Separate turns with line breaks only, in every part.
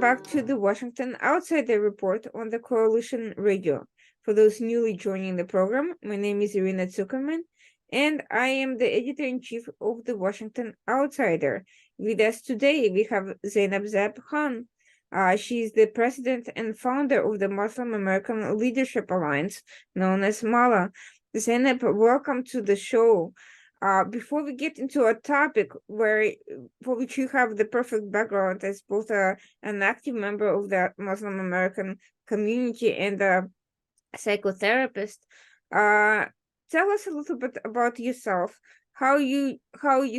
back to the Washington Outsider Report on the Coalition Radio. For those newly joining the program, my name is Irina Zuckerman, and I am the editor-in-chief of the Washington Outsider. With us today, we have Zainab Khan. She is the president and founder of the Muslim American Leadership Alliance, known as MALA. Zainab, welcome to the show. Before we get into a topic for which you have the perfect background as both an active member of the Muslim American community and a psychotherapist, tell us a little bit about yourself, how you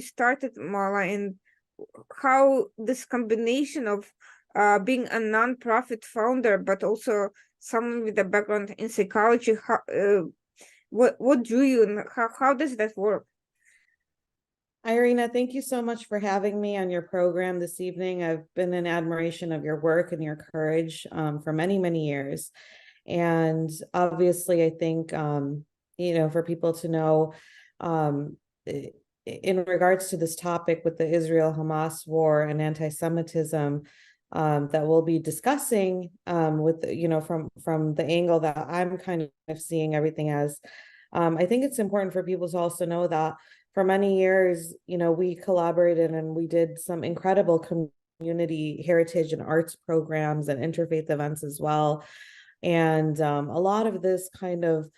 started Mala, and how this combination of being a nonprofit founder, but also someone with a background in psychology, what drew you, and how does that work?
Irina, thank you so much for having me on your program this evening. I've been in admiration of your work and your courage for many, many years. And obviously, I think, for people to know, in regards to this topic with the Israel-Hamas war and anti-Semitism, that we'll be discussing with, from the angle that I'm kind of seeing everything as, I think it's important for people to also know that for many years, we collaborated and we did some incredible community heritage and arts programs and interfaith events as well. And a lot of this kind of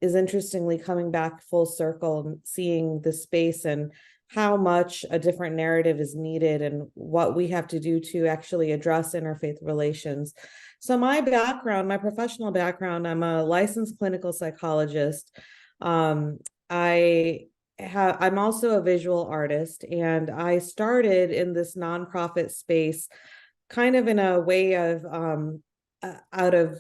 is interestingly coming back full circle and seeing the space and how much a different narrative is needed and what we have to do to actually address interfaith relations. So my background, my professional background, I'm a licensed clinical psychologist. I'm also a visual artist, and I started in this nonprofit space kind of in a way of out of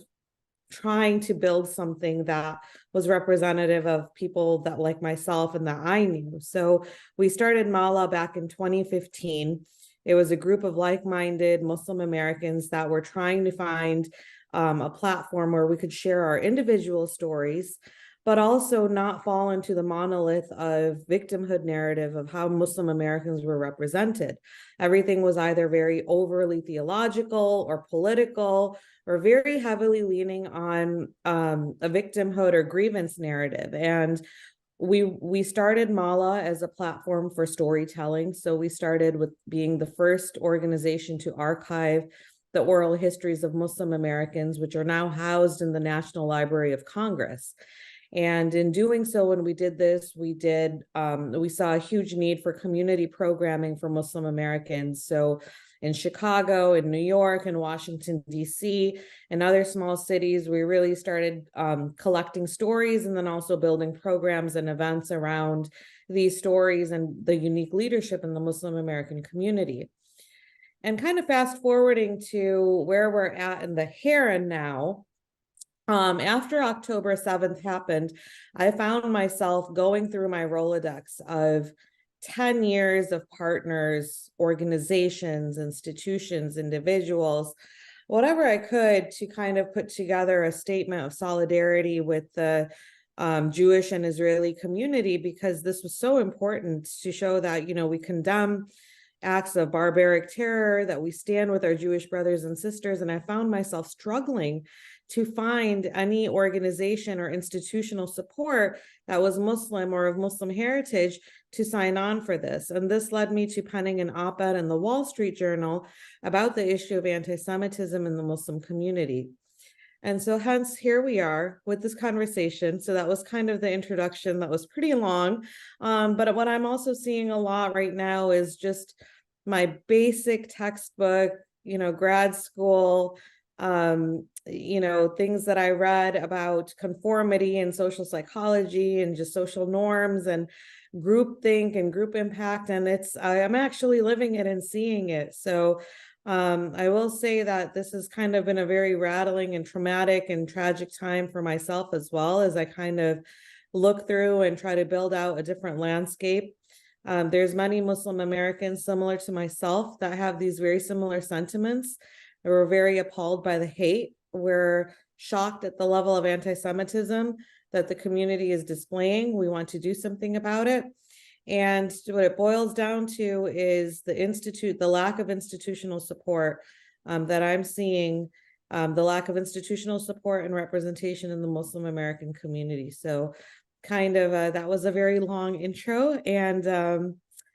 trying to build something that was representative of people that like myself and that I knew. So we started Mala back in 2015. It was a group of like-minded Muslim Americans that were trying to find a platform where we could share our individual stories, but also not fall into the monolith of victimhood narrative of how Muslim Americans were represented. Everything was either very overly theological or political or very heavily leaning on a victimhood or grievance narrative. And we started Mala as a platform for storytelling. So we started with being the first organization to archive the oral histories of Muslim Americans, which are now housed in the National Library of Congress. And in doing so, when we did this, we saw a huge need for community programming for Muslim Americans. So in Chicago, in New York, in Washington, D.C., and other small cities, we really started collecting stories and then also building programs and events around these stories and the unique leadership in the Muslim American community. And kind of fast forwarding to where we're at in the here and now, after October 7th happened, I found myself going through my Rolodex of 10 years of partners, organizations, institutions, individuals, whatever I could to kind of put together a statement of solidarity with the Jewish and Israeli community, because this was so important to show that, we condemn acts of barbaric terror, that we stand with our Jewish brothers and sisters. And I found myself struggling to find any organization or institutional support that was Muslim or of Muslim heritage to sign on for this. And this led me to penning an op-ed in the Wall Street Journal about the issue of anti-Semitism in the Muslim community. And so hence here we are with this conversation. So that was kind of the introduction that was pretty long. But what I'm also seeing a lot right now is just my basic textbook, grad school, things that I read about conformity and social psychology and just social norms and groupthink and group impact. And I'm actually living it and seeing it. So I will say that this has kind of been a very rattling and traumatic and tragic time for myself, as well as I kind of look through and try to build out a different landscape. There's many Muslim Americans similar to myself that have these very similar sentiments. We're very appalled by the hate. We're shocked at the level of anti-Semitism that the community is displaying. We want to do something about it. And what it boils down to is the lack of institutional support that I'm seeing the lack of institutional support and representation in the Muslim American community. So kind of that was a very long intro, and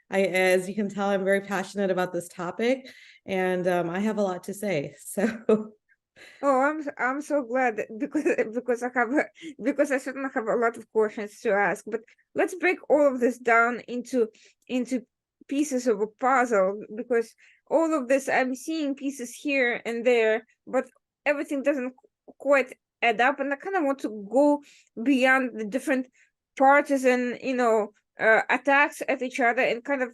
as you can tell, I'm very passionate about this topic, and I have a lot to say. So
Oh, I'm so glad because because I certainly have a lot of questions to ask. But let's break all of this down into pieces of a puzzle, because all of this, I'm seeing pieces here and there, but everything doesn't quite add up. And I kind of want to go beyond the different partisan, attacks at each other, and kind of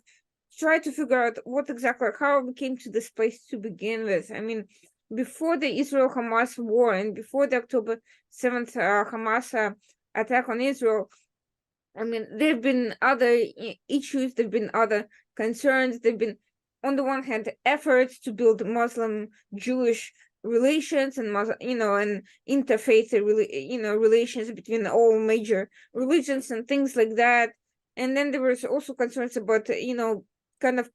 try to figure out what exactly, how we came to this place to begin with. I mean, before the Israel-Hamas war and before the October 7th Hamas attack on Israel, I mean, there have been other issues, there have been other concerns, there have been, on the one hand, efforts to build Muslim-Jewish relations and and interfaith relations between all major religions and things like that. And then there was also concerns about kind of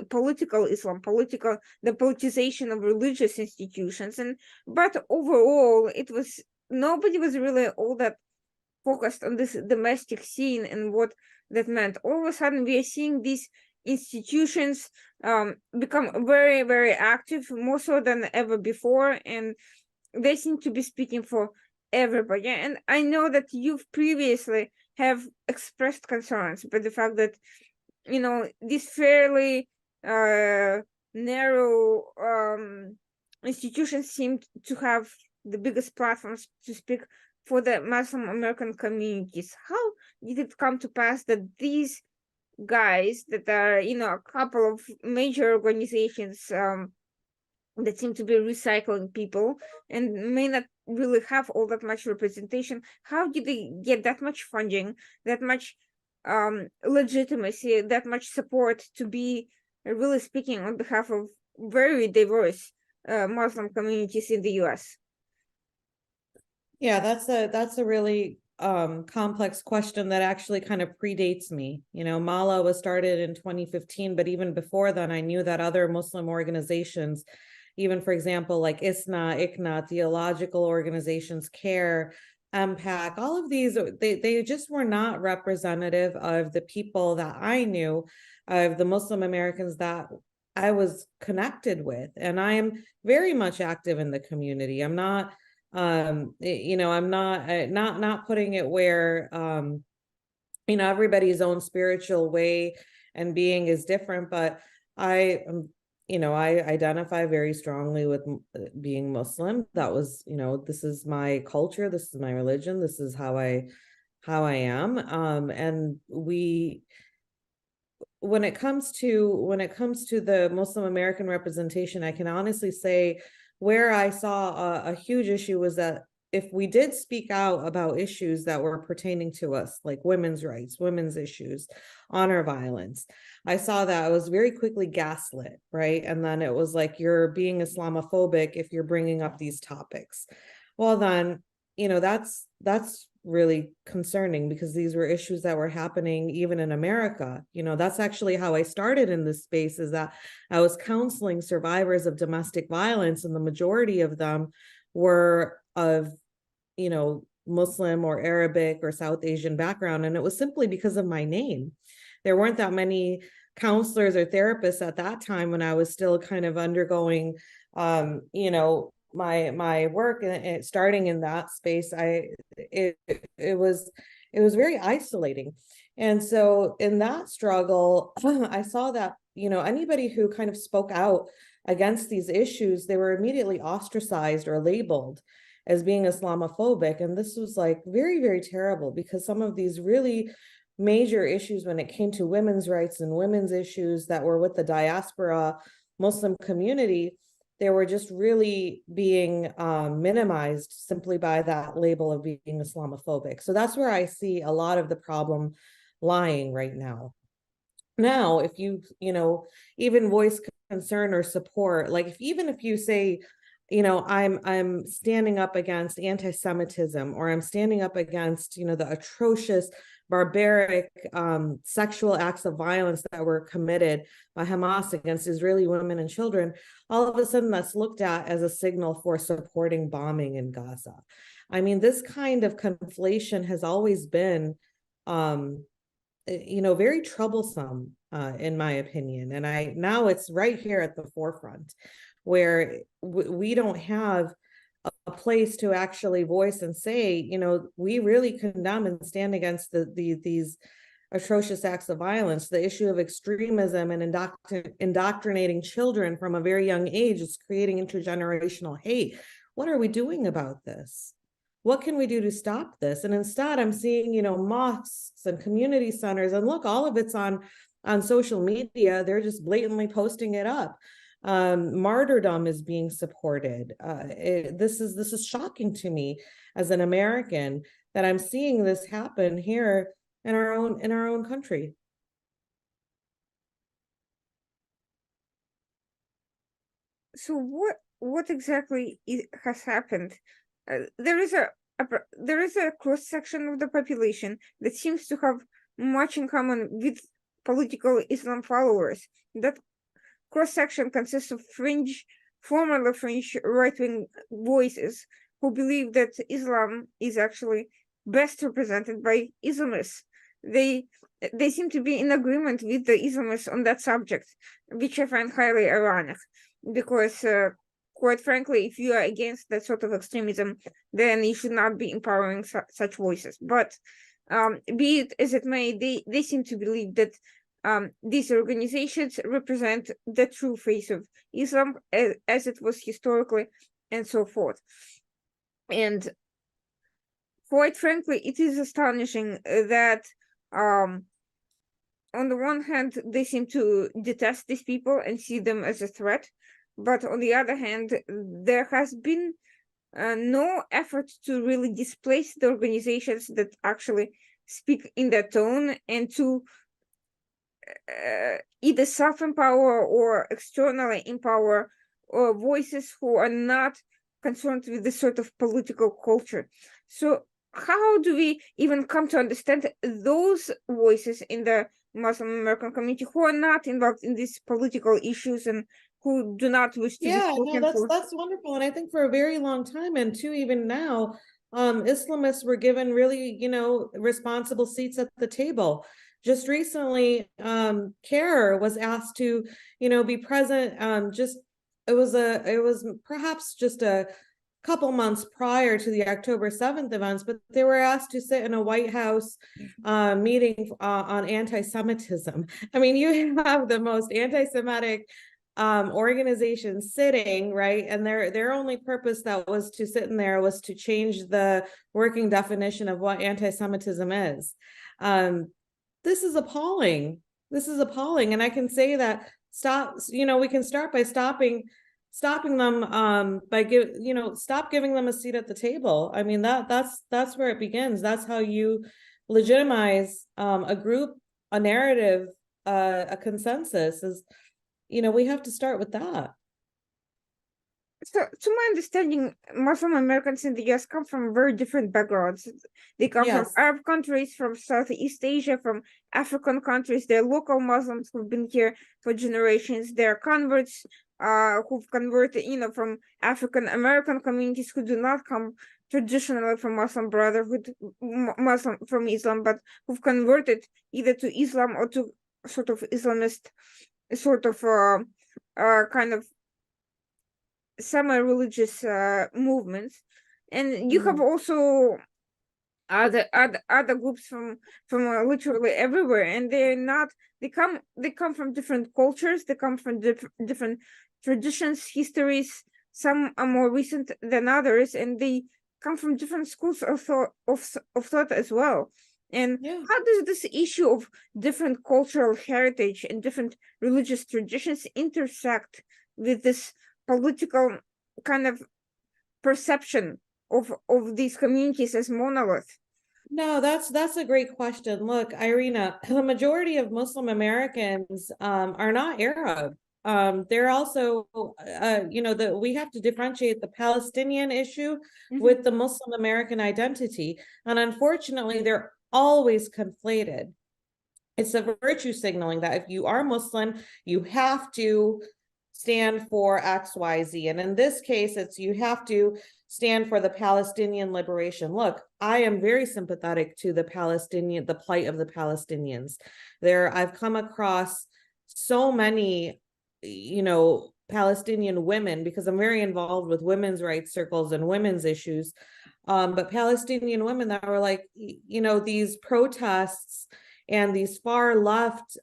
political Islam, the politicization of religious institutions. But overall, nobody was really all that focused on this domestic scene and what that meant. All of a sudden, we are seeing these institutions become very, very active, more so than ever before, and they seem to be speaking for everybody. And I know that you've previously have expressed concerns about the fact that these fairly narrow institutions seem to have the biggest platforms to speak for the Muslim American communities. How did it come to pass that these guys that are, a couple of major organizations that seem to be recycling people and may not really have all that much representation, how did they get that much funding, that much legitimacy, that much support to be really speaking on behalf of very diverse Muslim communities in the US?
yeah, that's a really complex question that actually kind of predates me. Mala was started in 2015, but even before then, I knew that other Muslim organizations, even for example, like ISNA, ICNA, theological organizations, CARE, MPAC, all of these, they just were not representative of the people that I knew, of the Muslim Americans that I was connected with. And I am very much active in the community. I'm not I'm not putting it where everybody's own spiritual way and being is different, but I identify very strongly with being Muslim. That was, this is my culture, this is my religion, this is how I am. And when it comes to the Muslim American representation, I can honestly say where I saw a huge issue was that if we did speak out about issues that were pertaining to us, like women's rights, women's issues, honor violence, I saw that I was very quickly gaslit, right? And then it was like, you're being Islamophobic if you're bringing up these topics. Well, then, that's really concerning, because these were issues that were happening even in America. That's actually how I started in this space, is that I was counseling survivors of domestic violence, and the majority of them were of, Muslim or Arabic or South Asian background. And it was simply because of my name. There weren't that many counselors or therapists at that time, when I was still kind of undergoing, my work and starting in that space. It was very isolating. And so in that struggle, I saw that, anybody who kind of spoke out against these issues, they were immediately ostracized or labeled as being Islamophobic. And this was like very, very terrible, because some of these really major issues when it came to women's rights and women's issues that were with the diaspora Muslim community, they were just really being minimized simply by that label of being Islamophobic. So that's where I see a lot of the problem lying right now. Now, if you, even voice concern or support, like even if you say, I'm standing up against anti-Semitism, or I'm standing up against, the atrocious barbaric sexual acts of violence that were committed by Hamas against Israeli women and children, all of a sudden that's looked at as a signal for supporting bombing in Gaza. I mean, this kind of conflation has always been, very troublesome, in my opinion. And now it's right here at the forefront, where we don't have a place to actually voice and say, we really condemn and stand against these atrocious acts of violence. The issue of extremism and indoctrinating children from a very young age is creating intergenerational hate. What are we doing about this? What can we do to stop this? And instead, I'm seeing, mosques and community centers, and look, all of it's on social media. They're just blatantly posting it up. Martyrdom is being supported. This is shocking to me as an American, that I'm seeing this happen here in our own country.
So what exactly has happened? There is a cross section of the population that seems to have much in common with political Islam followers. That cross section consists of formerly fringe right-wing voices who believe that Islam is actually best represented by Islamists. They seem to be in agreement with the Islamists on that subject, which I find highly ironic, because quite frankly, if you are against that sort of extremism, then you should not be empowering such voices. But be it as it may, they seem to believe that these organizations represent the true face of Islam as it was historically, and so forth. And quite frankly, it is astonishing that on the one hand, they seem to detest these people and see them as a threat, but on the other hand, there has been no effort to really displace the organizations that actually speak in that tone, and to either self-empower or externally empower voices who are not concerned with this sort of political culture. So how do we even come to understand those voices in the Muslim American community who are not involved in these political issues and who do not wish to be spoken for?
That's wonderful. And I think for a very long time, and to even now, Islamists were given really, responsible seats at the table. Just recently, CARE was asked to, be present. It was perhaps just a couple months prior to the October 7th events, but they were asked to sit in a White House meeting on anti-Semitism. I mean, you have the most anti-Semitic organization sitting, right? And their only purpose that was to sit in there was to change the working definition of what anti-Semitism is. This is appalling. This is appalling. And I can say that we can start by stopping them stop giving them a seat at the table. I mean, that's where it begins. That's how you legitimize a group, a narrative, a consensus is, we have to start with that.
So, to my understanding, Muslim Americans in the US come from very different backgrounds. They come from Arab countries, from Southeast Asia, from African countries. They're local Muslims who've been here for generations. They're converts who've converted, from African American communities who do not come traditionally from Muslim Brotherhood, Muslim from Islam, but who've converted either to Islam or to sort of Islamist, sort of kind of semi-religious movements. And you have also other groups from literally everywhere, and they come from different cultures, they come from different traditions, histories. Some are more recent than others, and they come from different schools of thought as well. And how does this issue of different cultural heritage and different religious traditions intersect with this political kind of perception of these communities as monolith?
No, that's a great question. Look, Irina, the majority of Muslim Americans are not Arab. They're also, we have to differentiate the Palestinian issue with the Muslim American identity. And unfortunately, always conflated. It's a virtue signaling that if you are Muslim, you have to stand for X, Y, Z. And in this case, it's you have to stand for the Palestinian liberation. Look, I am very sympathetic to the plight of the Palestinians. I've come across so many, Palestinian women, because I'm very involved with women's rights circles and women's issues. But Palestinian women that were like, these protests and this far left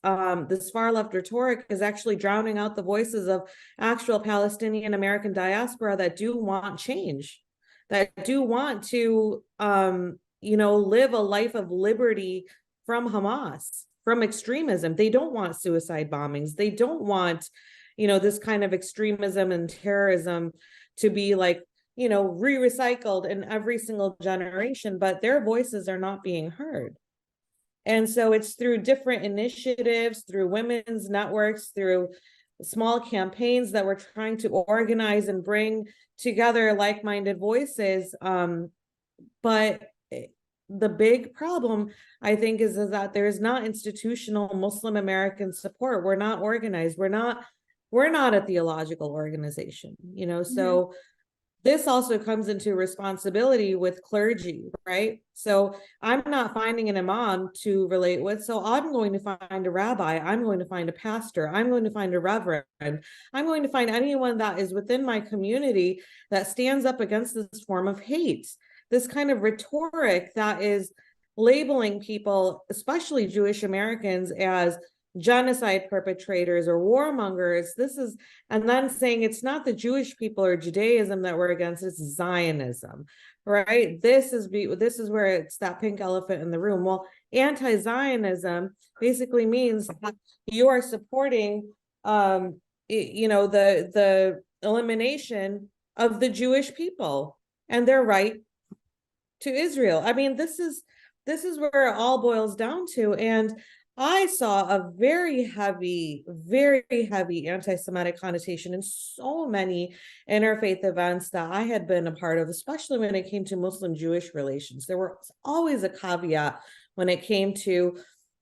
rhetoric is actually drowning out the voices of actual Palestinian American diaspora that do want change, that do want to, live a life of liberty from Hamas, from extremism. They don't want suicide bombings. They don't want, this kind of extremism and terrorism to be like, re-recycled in every single generation, but their voices are not being heard. And so it's through different initiatives, through women's networks, through small campaigns that we're trying to organize and bring together like-minded voices. But the big problem, I think, is that there's not institutional Muslim American support. We're not organized. We're not a theological organization, so this also comes into responsibility with clergy, right? So I'm not finding an imam to relate with. So I'm going to find a rabbi. I'm going to find a pastor. I'm going to find a reverend. I'm going to find anyone that is within my community that stands up against this form of hate, this kind of rhetoric that is labeling people, especially Jewish Americans, as genocide perpetrators or warmongers. And then saying it's not the Jewish people or Judaism that we're against, it's Zionism, right? This is where it's that pink elephant in the room. Well, anti-Zionism basically means that you are supporting, the elimination of the Jewish people and their right to Israel. I mean, this is where it all boils down to. And I saw a very heavy anti-Semitic connotation in so many interfaith events that I had been a part of, especially when it came to Muslim-Jewish relations. There was always a caveat when it came to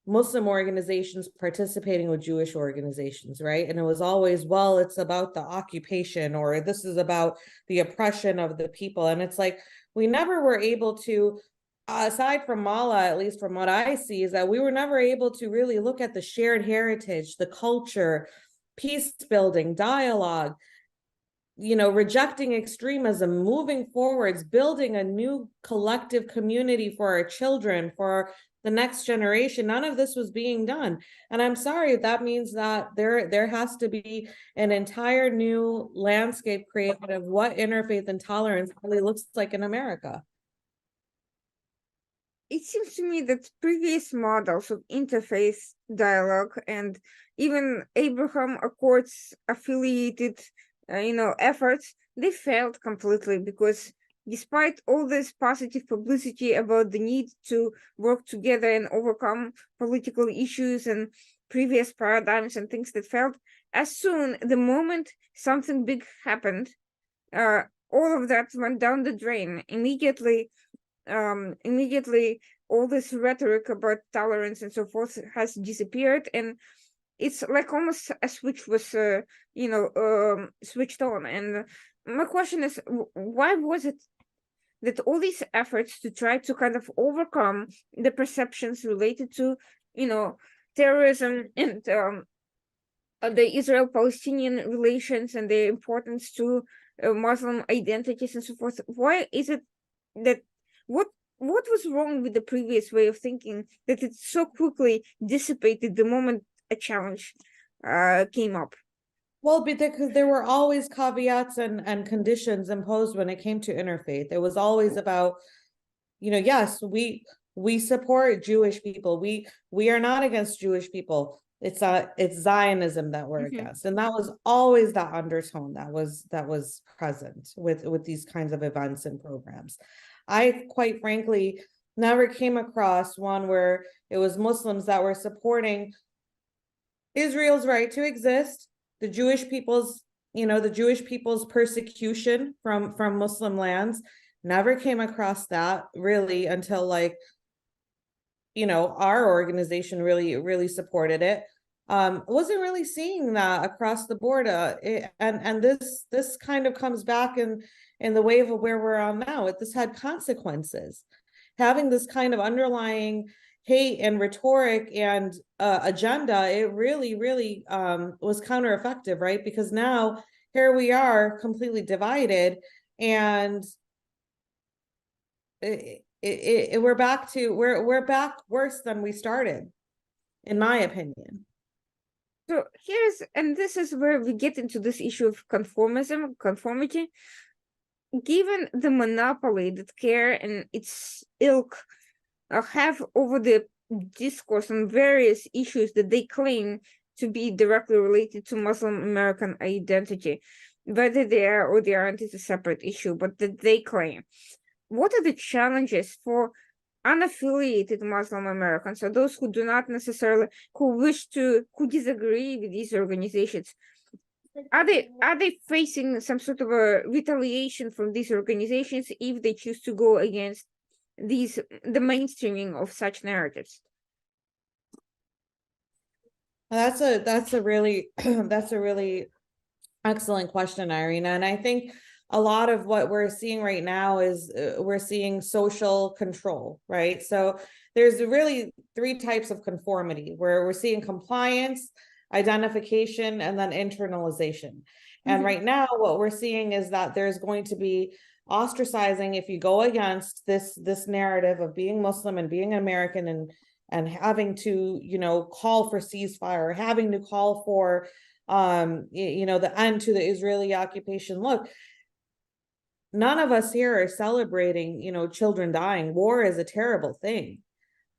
Muslim organizations participating with Jewish organizations, right? And it was always, well, it's about the occupation, or this is about the oppression of the people. And it's like, we never were able to, aside from Mala, at least from what I see, is that we were never able to really look at the shared heritage, the culture, peace building, dialogue, rejecting extremism, moving forwards, building a new collective community for our children, for the next generation. None of this was being done. And I'm sorry, that means that there has to be an entire new landscape created of what interfaith intolerance really looks like in America.
It seems to me that previous models of interfaith dialogue and even Abraham Accords affiliated, efforts, they failed completely, because despite all this positive publicity about the need to work together and overcome political issues and previous paradigms and things that failed, as soon the moment something big happened, all of that went down the drain immediately. All this rhetoric about tolerance and so forth has disappeared, and it's like almost a switch was switched on. And my question is, why was it that all these efforts to try to kind of overcome the perceptions related to terrorism and the Israel-Palestinian relations and the importance to Muslim identities and so forth, why is it that what was wrong with the previous way of thinking that it so quickly dissipated the moment a challenge came up?
Well, because there were always caveats and conditions imposed when it came to interfaith. It was always about, yes, we support Jewish people. We are not against Jewish people. It's Zionism that we're against. And that was always that undertone that was present with these kinds of events and programs. I quite frankly never came across one where it was Muslims that were supporting Israel's right to exist, the Jewish people's persecution from Muslim lands. Never came across that really until like our organization really supported it. Wasn't really seeing that across the board. And this kind of comes back in the wave of where we're on now. This had consequences. Having this kind of underlying hate and rhetoric and agenda, it really was counter-effective, right? Because now here we are completely divided, and we're back worse than we started, in my opinion.
So this is where we get into this issue of conformity. Given the monopoly that CARE and its ilk have over the discourse on various issues that they claim to be directly related to Muslim American identity, whether they are or they aren't is a separate issue, but that they claim. What are the challenges for unaffiliated Muslim Americans, or those who do not necessarily, who disagree with these organizations? Are they facing some sort of a retaliation from these organizations if they choose to go against the mainstreaming of such narratives?
That's a really that's a really excellent question, Irina. And I think a lot of what we're seeing right now is we're seeing social control, right? So there's really three types of conformity, where we're seeing compliance, identification, and then internalization. And right now, what we're seeing is that there's going to be ostracizing if you go against this narrative of being Muslim and being American and having to, call for ceasefire, having to call for, the end to the Israeli occupation. Look, none of us here are celebrating, children dying. War is a terrible thing.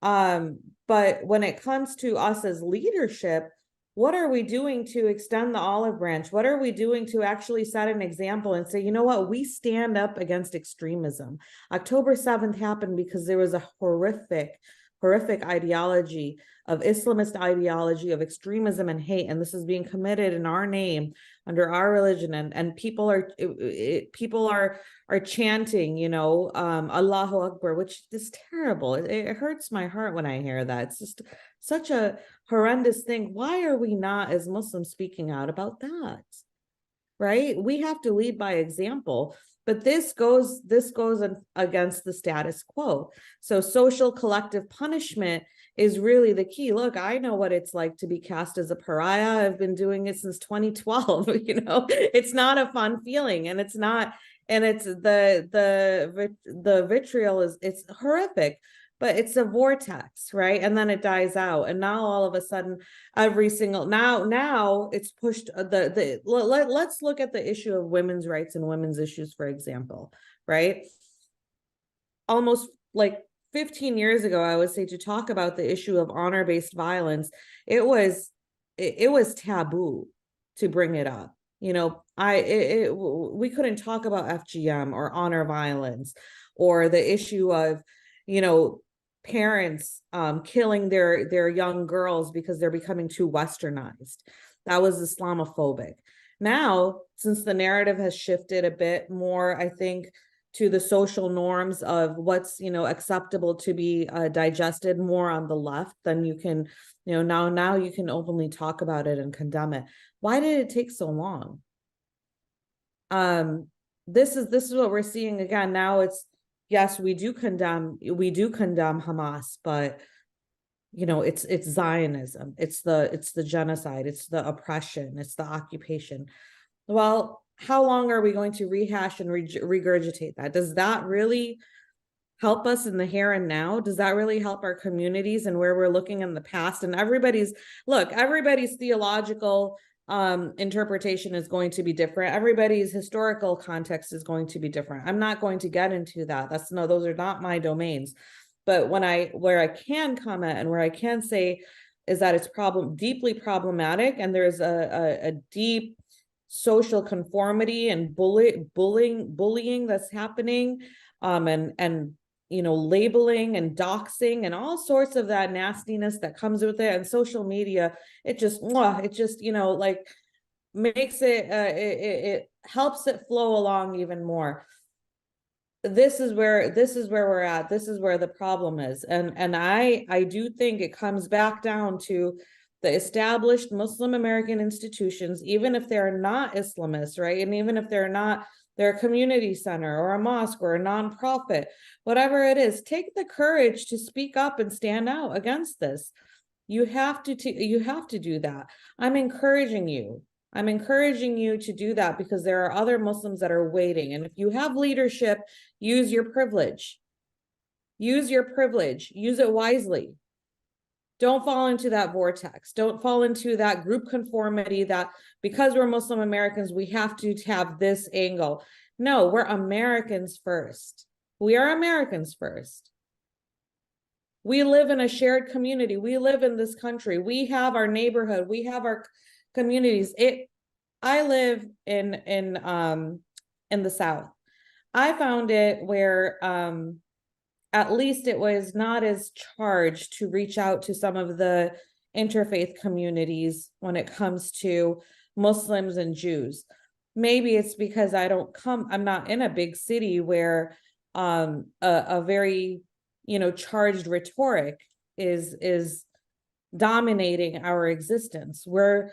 But when it comes to us as leadership, what are we doing to extend the olive branch? What are we doing to actually set an example and say, you know what, we stand up against extremism? October 7th happened because there was a horrific ideology of Islamist ideology of extremism and hate, and this is being committed in our name under our religion, and people are chanting, Allahu Akbar, which is terrible. It hurts my heart when I hear that. It's just such a horrendous thing. Why are we not, as Muslims, speaking out about that? Right? We have to lead by example. But this goes against the status quo. So social collective punishment is really the key. Look, I know what it's like to be cast as a pariah. I've been doing it since 2012. It's not a fun feeling, and it's not, and it's the vitriol it's horrific. But it's a vortex, right? And then it dies out. And now all of a sudden, every single now it's pushed let's look at the issue of women's rights and women's issues, for example, right? Almost like 15 years ago, I would say, to talk about the issue of honor-based violence, it was taboo to bring it up. We couldn't talk about FGM or honor violence or the issue of, parents killing their young girls because they're becoming too westernized. That was Islamophobic. Now, since the narrative has shifted a bit more, I think, to the social norms of what's, acceptable to be digested more on the left, then you can, now you can openly talk about it and condemn it. Why did it take so long? This is what we're seeing again. Now yes, we do condemn Hamas, but it's Zionism, it's the genocide, it's the oppression, it's the occupation. Well, how long are we going to rehash and regurgitate that? Does that really help us in the here and now? Does that really help our communities and where we're looking in the past? And everybody's theological interpretation is going to be different. Everybody's historical context is going to be different. I'm not going to get into that. Those are not my domains. But where I can comment and where I can say is that it's deeply problematic, and there's a deep social conformity and bullying that's happening, and labeling and doxing and all sorts of that nastiness that comes with it. And social media, it just makes it helps it flow along even more. this is where we're at. This is where the problem is. And I do think it comes back down to the established Muslim American institutions, even if they're not Islamists, right? And even if they're a community center or a mosque or a nonprofit, whatever it is, take the courage to speak up and stand out against this. You have to do that. I'm encouraging you to do that, because there are other Muslims that are waiting. And if you have leadership, use your privilege. Use it wisely. Don't fall into that vortex. Don't fall into that group conformity that because we're Muslim Americans, we have to have this angle. No, we're Americans first. We are Americans first. We live in a shared community. We live in this country. We have our neighborhood. We have our communities. I live in the South. I found it where at least it was not as charged to reach out to some of the interfaith communities when it comes to Muslims and Jews. Maybe it's because I'm not in a big city where a very charged rhetoric is dominating our existence. We're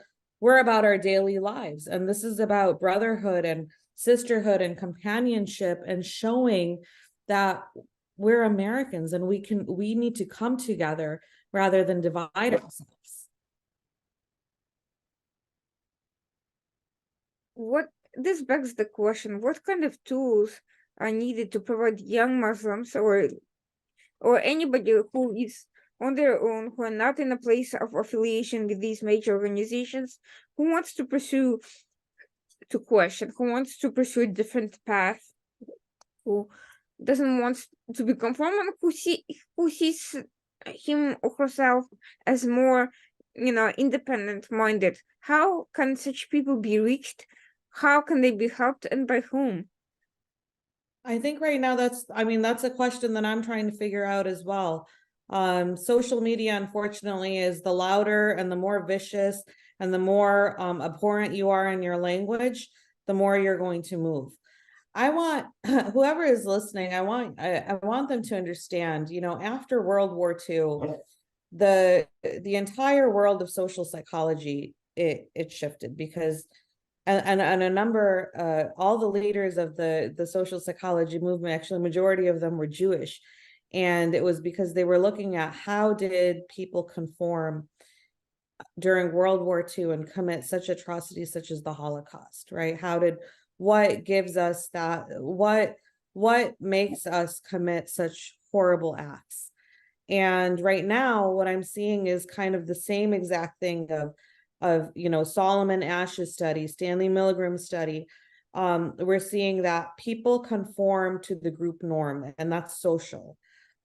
about our daily lives, and this is about brotherhood and sisterhood and companionship, and showing that we're Americans and we need to come together rather than divide ourselves.
This begs the question, what kind of tools are needed to provide young Muslims or anybody who is on their own, who are not in a place of affiliation with these major organizations, who wants to pursue a different path, who doesn't want to be conform, and who sees him or herself as more, independent minded? How can such people be reached? How can they be helped, and by whom?
I think right now that's a question that I'm trying to figure out as well. Social media, unfortunately, is the louder and the more vicious and the more abhorrent you are in your language, the more you're going to move. I want whoever is listening, I want them to understand, after World War II, the entire world of social psychology, it shifted, because and a number, all the leaders of the social psychology movement, actually majority of them were Jewish. And it was because they were looking at how did people conform during World War II and commit such atrocities such as the Holocaust, right? What gives us that, what makes us commit such horrible acts? And right now, what I'm seeing is kind of the same exact thing of Solomon Ash's study, Stanley Milgram's study. We're seeing that people conform to the group norm, and that's social.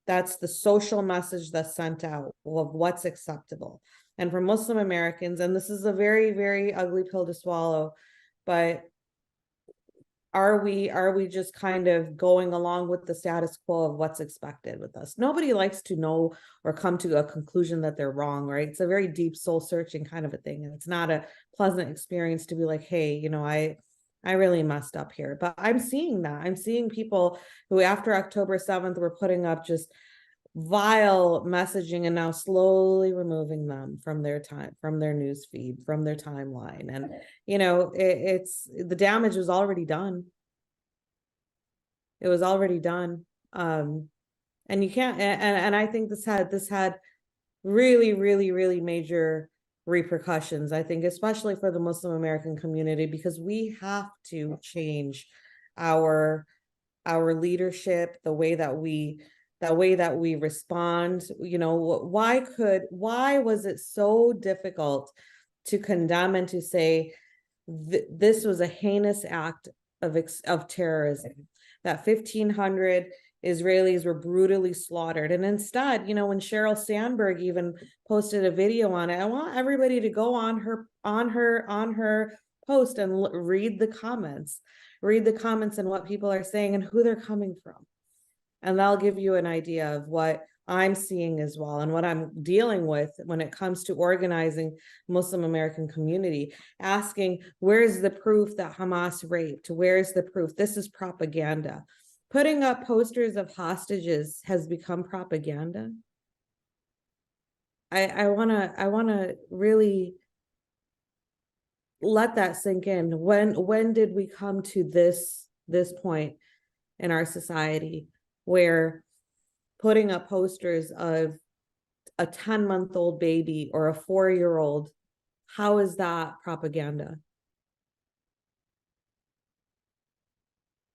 That's the social message that's sent out of what's acceptable. And for Muslim Americans, and this is a very, very ugly pill to swallow, but are we just kind of going along with the status quo of what's expected with us? Nobody likes to know or come to a conclusion that they're wrong, right? It's a very deep soul searching kind of a thing. And it's not a pleasant experience to be like, hey, I really messed up here. But I'm seeing that. I'm seeing people who after October 7th were putting up just vile messaging and now slowly removing them from their news feed, from their timeline. And it's the damage was already done. It was already done. And you can't, and I think this had really, really, really major repercussions, I think, especially for the Muslim American community, because we have to change our leadership, the way that we respond. Why was it so difficult to condemn and to say this was a heinous act of terrorism, that 1,500 Israelis were brutally slaughtered? And instead, when Sheryl Sandberg even posted a video on it, I want everybody to go on her post and read the comments and what people are saying and who they're coming from. And that'll give you an idea of what I'm seeing as well, and what I'm dealing with when it comes to organizing Muslim American community, asking, where's the proof that Hamas raped? Where's the proof? This is propaganda. putting up posters of hostages has become propaganda. I wanna really let that sink in. When did we come to this point in our society where putting up posters of a 10-month-old baby or a 4-year-old, how is that propaganda?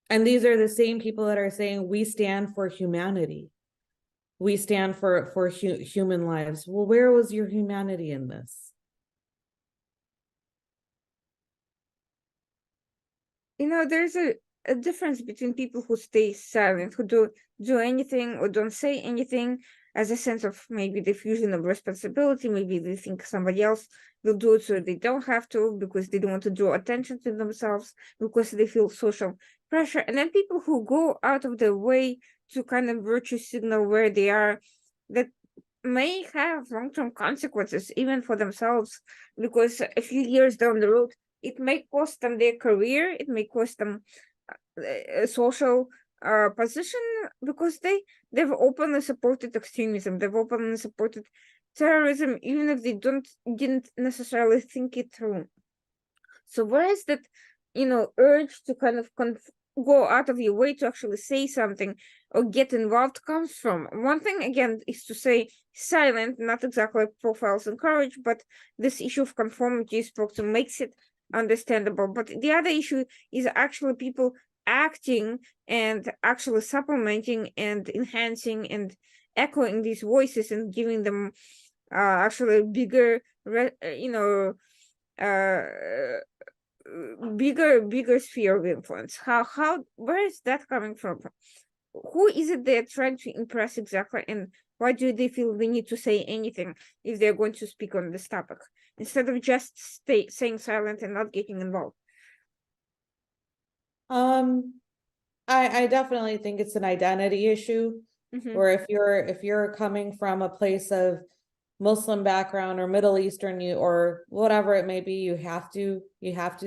And these are the same people that are saying we stand for humanity. We stand for human lives. Well, where was your humanity in this?
There's a difference between people who stay silent, who don't do anything or don't say anything as a sense of maybe diffusion of responsibility. Maybe they think somebody else will do it so they don't have to, because they don't want to draw attention to themselves, because they feel social pressure. And then people who go out of their way to kind of virtue signal where they are, that may have long-term consequences even for themselves, because a few years down the road it may cost them their career, it may cost them a social position, because they've openly supported extremism, they've openly supported terrorism, even if they didn't necessarily think it through. So where is that urge to kind of go out of your way to actually say something or get involved comes from? One thing, again, is to say silent, not exactly profiles and courage, but this issue of conformity you spoke to makes it understandable. But the other issue is actually people acting and actually supplementing and enhancing and echoing these voices and giving them actually bigger bigger sphere of influence. Where is that coming from? Who is it they're trying to impress exactly, and why do they feel the need to say anything if they're going to speak on this topic, instead of just staying silent and not getting involved?
I definitely think it's an identity issue, or if you're coming from a place of Muslim background or Middle Eastern, or whatever it may be, you have to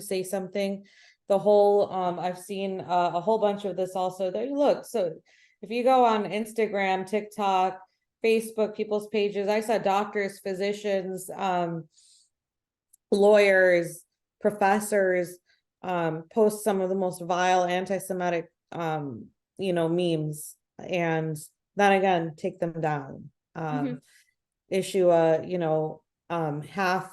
say something. The whole I've seen a whole bunch of this also. That look, so if you go on Instagram, TikTok, Facebook, people's pages, I saw doctors, physicians, lawyers, professors post some of the most vile anti-Semitic memes, and then again take them down. Issue a half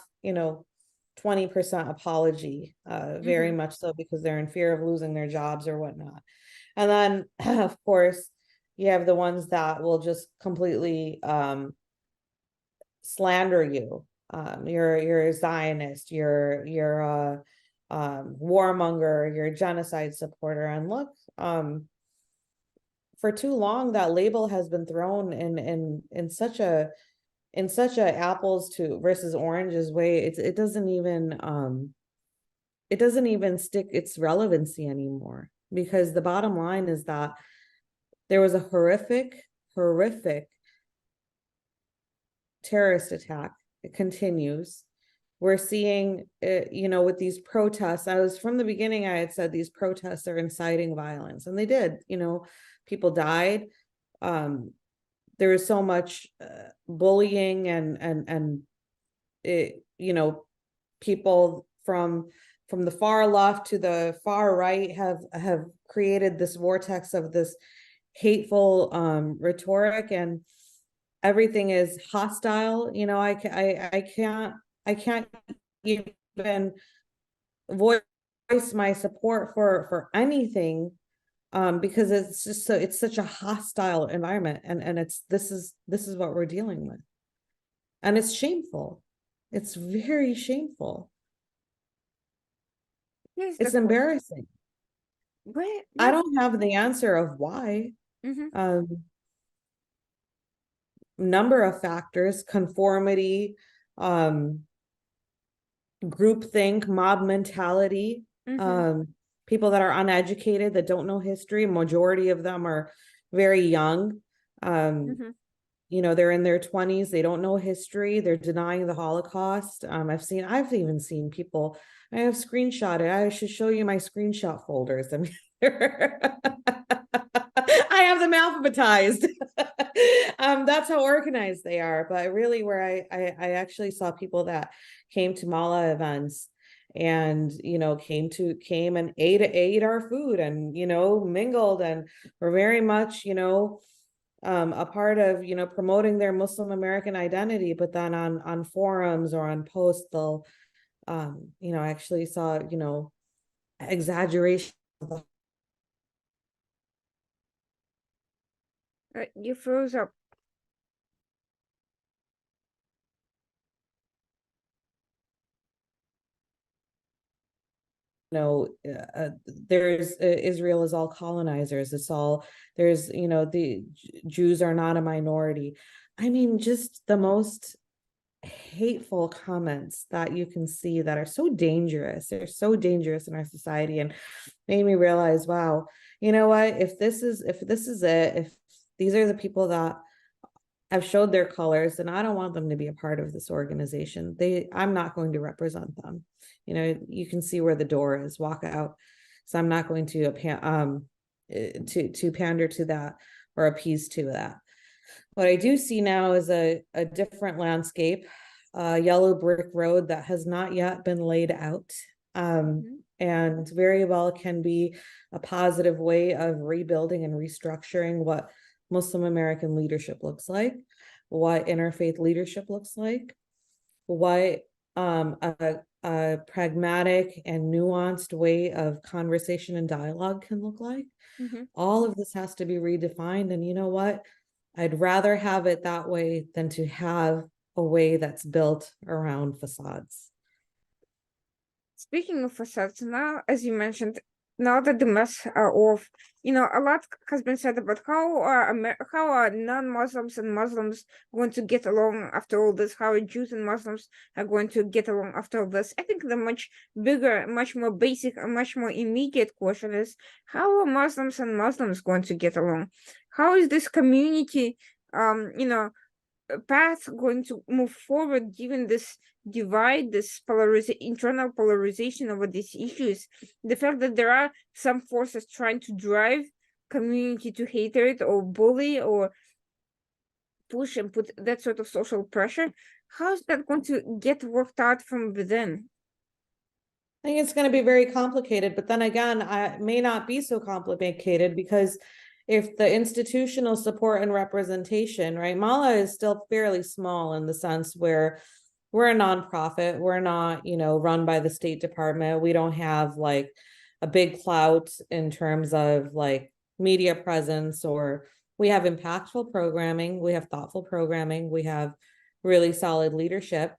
20% apology, very much so, because they're in fear of losing their jobs or whatnot. And then of course you have the ones that will just completely slander you. You're a Zionist, you're a warmonger, you're a genocide supporter. And look, for too long that label has been thrown in such a apples to versus oranges way. It doesn't even stick its relevancy anymore, because the bottom line is that there was a horrific terrorist attack. It continues. We're seeing with these protests. From the beginning I had said these protests are inciting violence, and they did. People died. There is so much bullying and people from the far left to the far right have created this vortex of this hateful rhetoric, and everything is hostile. I can't even voice my support for anything, because it's just it's such a hostile environment, and this is what we're dealing with, and it's shameful. It's very shameful. It's embarrassing. I don't have the answer of why. Number of factors: conformity, groupthink, mob mentality, people that are uneducated, that don't know history. Majority of them are very young. They're in their 20s, they don't know history, they're denying the Holocaust. I've even seen people, I have screenshotted, I should show you my screenshot folders. I mean, have them alphabetized. That's how organized they are. But really, where I actually saw people that came to Mala events and came and ate our food and mingled and were very much a part of promoting their Muslim American identity. But then on forums or on posts, they'll I actually saw exaggeration.
You froze up.
There's Israel is all colonizers. It's all there's the Jews are not a minority. I mean, just the most hateful comments that you can see that are so dangerous. They're so dangerous in our society, and made me realize, wow, you know what? If this is it, if these are the people that have showed their colors, then I don't want them to be a part of this organization. I'm not going to represent them. You can see where the door is. Walk out. So I'm not going to pander to that or appease to that. What I do see now is a different landscape, a yellow brick road that has not yet been laid out, and very well can be a positive way of rebuilding and restructuring what Muslim American leadership looks like, what interfaith leadership looks like, what a pragmatic and nuanced way of conversation and dialogue can look like. All of this has to be redefined. And you know what? I'd rather have it that way than to have a way that's built around facades.
Speaking of facades, now, as you mentioned, now that the masks are off, a lot has been said about how are non-Muslims and Muslims going to get along after all this, how Jews and Muslims are going to get along after all this. I think the much bigger, much more basic, and much more immediate question is, how are Muslims and Muslims going to get along? How is this community, path going to move forward given this divide, this internal polarization over these issues, the fact that there are some forces trying to drive community to hatred or bully or push and put that sort of social pressure? How is that going to get worked out from within?
I think it's going to be very complicated, but then again, it may not be so complicated because if the institutional support and representation, right, Mala is still fairly small in the sense where we're a nonprofit. We're not, run by the State Department. We don't have like a big clout in terms of like media presence, or we have impactful programming. We have thoughtful programming. We have really solid leadership.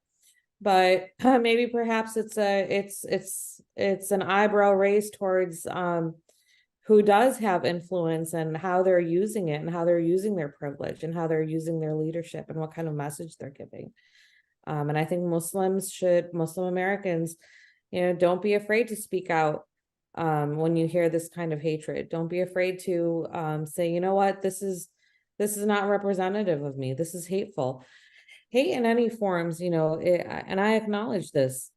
But maybe perhaps it's an eyebrow raise towards who does have influence and how they're using it and how they're using their privilege and how they're using their leadership and what kind of message they're giving. And I think Muslim Americans, don't be afraid to speak out when you hear this kind of hatred. Don't be afraid to say, you know what, this is not representative of me. This is hateful. Hate in any forms, and I acknowledge this.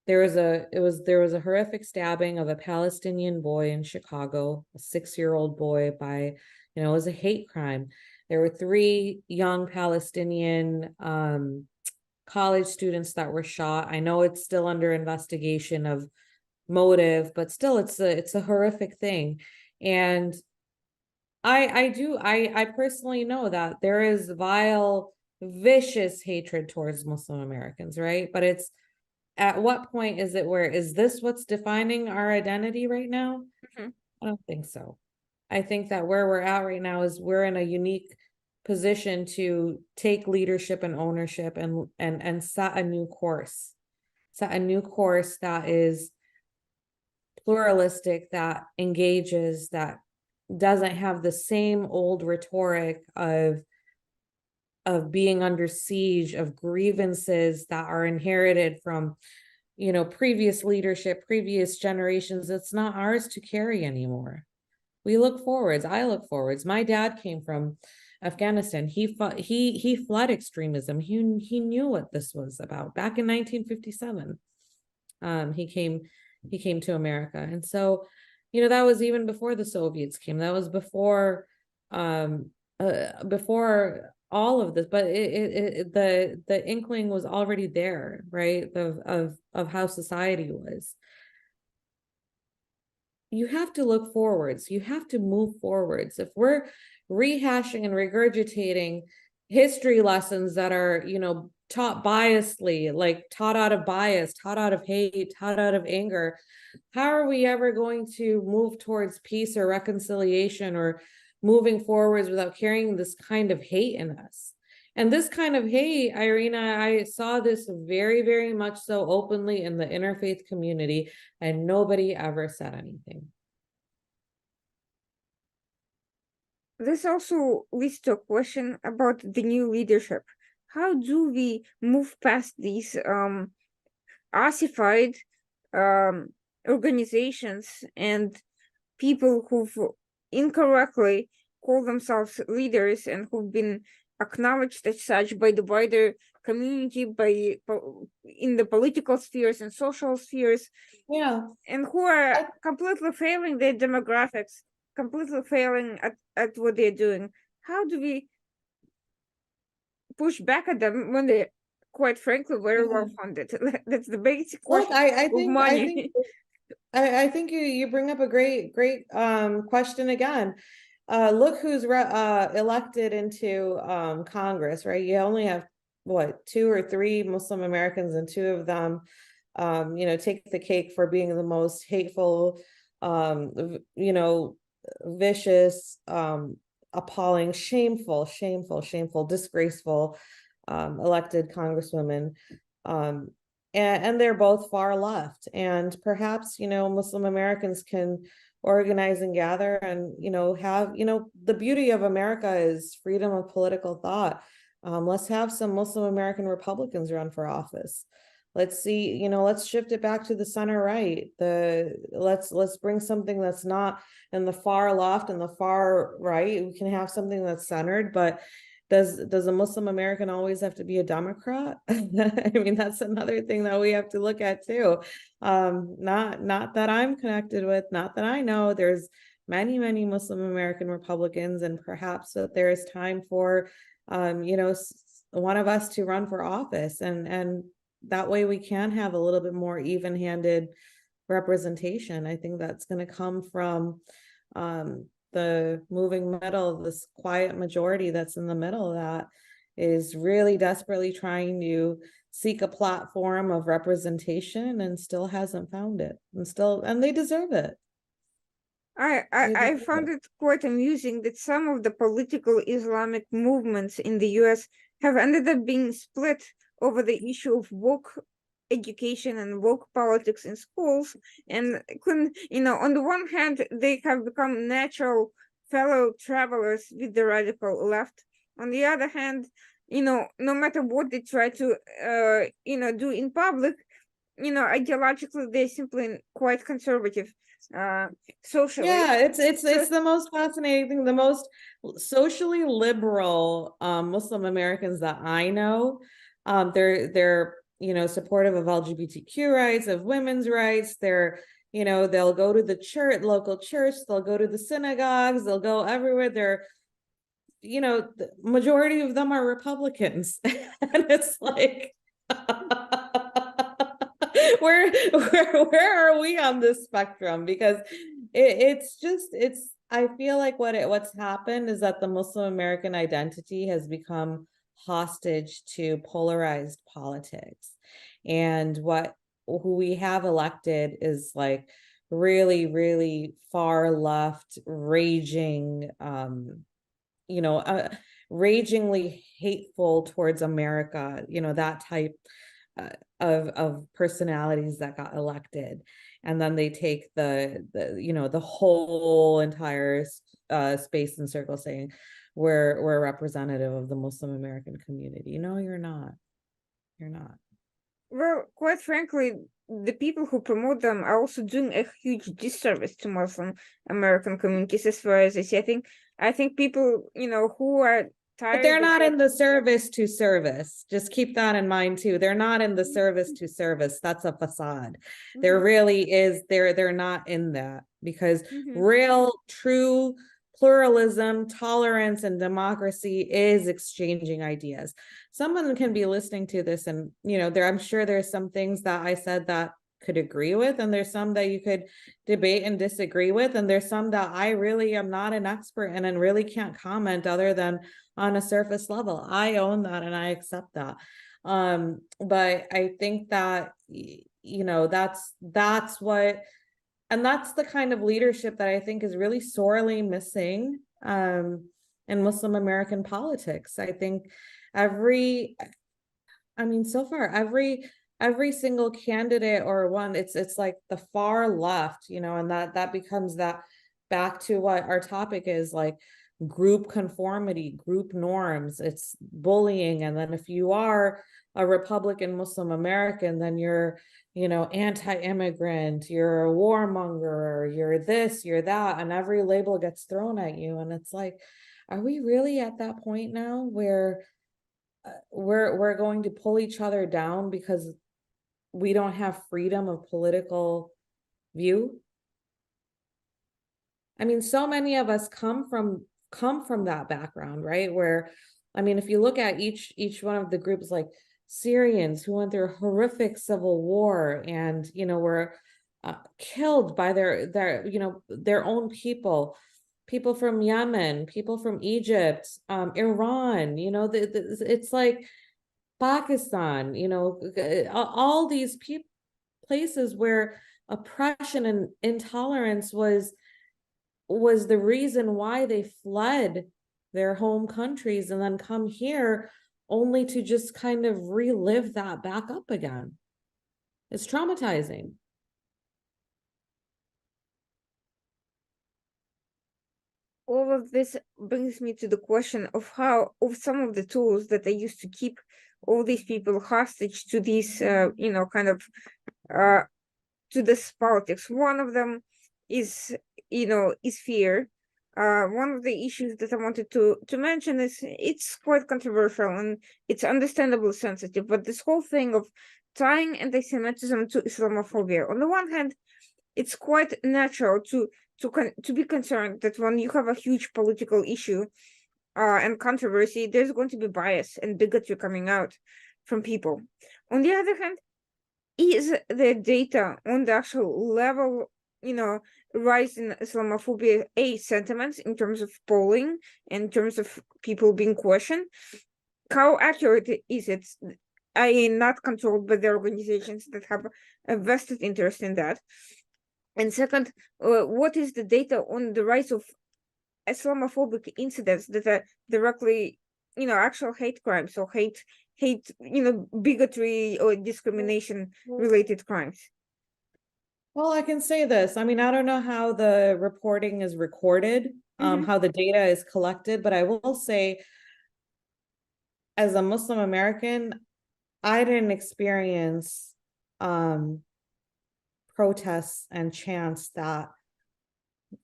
There was a horrific stabbing of a Palestinian boy in Chicago, a 6-year-old boy by, it was a hate crime. There were 3 young Palestinian college students that were shot. I know it's still under investigation of motive, but still it's a horrific thing. And I personally know that there is vile, vicious hatred towards Muslim Americans, right? But it's, at what point is this what's defining our identity right now? I don't think so. I think that where we're at right now is we're in a unique position to take leadership and ownership and set a new course that is pluralistic, that engages, that doesn't have the same old rhetoric of being under siege, of grievances that are inherited from, previous leadership, previous generations. It's not ours to carry anymore. We look forwards. I look forwards. My dad came from Afghanistan. He fled extremism. He knew what this was about back in 1957. He came to America. And so, that was even before the Soviets came. That was before before all of this, but the inkling was already there, right? Of how society was. You have to look forwards. You have to move forwards. If we're rehashing and regurgitating history lessons that are, taught biasly, like taught out of bias, taught out of hate, taught out of anger, how are we ever going to move towards peace or reconciliation or moving forwards without carrying this kind of hate in us? And this kind of hate, Irina, I saw this very, very much so openly in the interfaith community, and nobody ever said anything.
This also leads to a question about the new leadership. How do we move past these ossified organizations and people who've incorrectly called themselves leaders and who've been acknowledged as such by the wider community, in the political spheres and social spheres, and who are completely failing their demographics, completely failing at what they're doing? How do we push back at them when they're, quite frankly, very well funded? That's the basic question.
Look, I think you bring up a great question again. Look who's elected into Congress, right? You only have what, 2 or 3 Muslim Americans, and 2 of them, take the cake for being the most hateful, vicious, appalling, shameful, disgraceful elected congresswomen. And they're both far left. And perhaps, Muslim Americans can organize and gather and, have, the beauty of America is freedom of political thought. Let's have some Muslim American Republicans run for office. Let's see, let's shift it back to the center right. Let's bring something that's not in the far left and the far right. We can have something that's centered, but does a Muslim American always have to be a Democrat? I mean, that's another thing that we have to look at too. Not that I'm connected with, not that I know. There's many Muslim American Republicans, and perhaps that there is time for one of us to run for office, and that way we can have a little bit more even-handed representation. I think that's going to come from the moving middle, this quiet majority that's in the middle that is really desperately trying to seek a platform of representation and still hasn't found it, and they deserve it.
I found it quite amusing that some of the political Islamic movements in the US have ended up being split over the issue of woke education and woke politics in schools. And on the one hand, they have become natural fellow travelers with the radical left. On the other hand, no matter what they try to do in public, ideologically they're simply quite conservative. Socially,
it's the most fascinating thing. The most socially liberal Muslim Americans that I know, they're supportive of LGBTQ rights, of women's rights. They're, they'll go to the local church, they'll go to the synagogues, they'll go everywhere. They're, the majority of them are Republicans. And it's like, where are we on this spectrum? Because I feel like what's happened is that the Muslim American identity has become hostage to polarized politics, and who we have elected is like really far left, raging, ragingly hateful towards America, that type of personalities that got elected. And then they take the whole entire space and circle, saying we're representative of the Muslim American community. No, you're not.
Well, quite frankly, the people who promote them are also doing a huge disservice to Muslim American communities, as far as I see. I think people, who are tired.
But they're not in the service to service. Just keep that in mind too. They're not in the service to service. That's a facade. There really is. They're not in that, because real, true pluralism, tolerance, and democracy is exchanging ideas. Someone can be listening to this and, I'm sure there's some things that I said that could agree with, and there's some that you could debate and disagree with, and there's some that I really am not an expert in and really can't comment other than on a surface level. I own that and I accept that. But I think that, that's what, and that's the kind of leadership that I think is really sorely missing in Muslim American politics. I think so far every single candidate or one, it's like the far left, and that becomes that back to what our topic is, like group conformity, group norms, it's bullying. And then if you are a Republican Muslim American, then you're, anti-immigrant, you're a warmonger, you're this, you're that, and every label gets thrown at you. And it's like, are we really at that point now where we're going to pull each other down because we don't have freedom of political view? I mean, so many of us come from that background, right? Where, if you look at each one of the groups, like Syrians who went through a horrific civil war and, were killed by their own people from Yemen, people from Egypt, Iran, it's like Pakistan, all these places where oppression and intolerance was the reason why they fled their home countries and then come here only to just kind of relive that back up again. It's traumatizing.
All of this brings me to the question of how, of some of the tools that I used to keep all these people hostage to these, to this politics. One of them is fear. One of the issues that I wanted to mention is it's quite controversial and it's understandably sensitive, but this whole thing of tying anti-Semitism to Islamophobia. On the one hand, it's quite natural to be concerned that when you have a huge political issue and controversy, there's going to be bias and bigotry coming out from people. On the other hand, is the data on the actual level, rise in Islamophobia sentiments in terms of polling, in terms of people being questioned? How accurate is it? I am not controlled by the organizations that have a vested interest in that. And second, what is the data on the rise of Islamophobic incidents that are directly, actual hate crimes or hate, bigotry or discrimination related crimes?
Well, I can say this. I don't know how the reporting is recorded, how the data is collected, but I will say, as a Muslim American, I didn't experience protests and chants that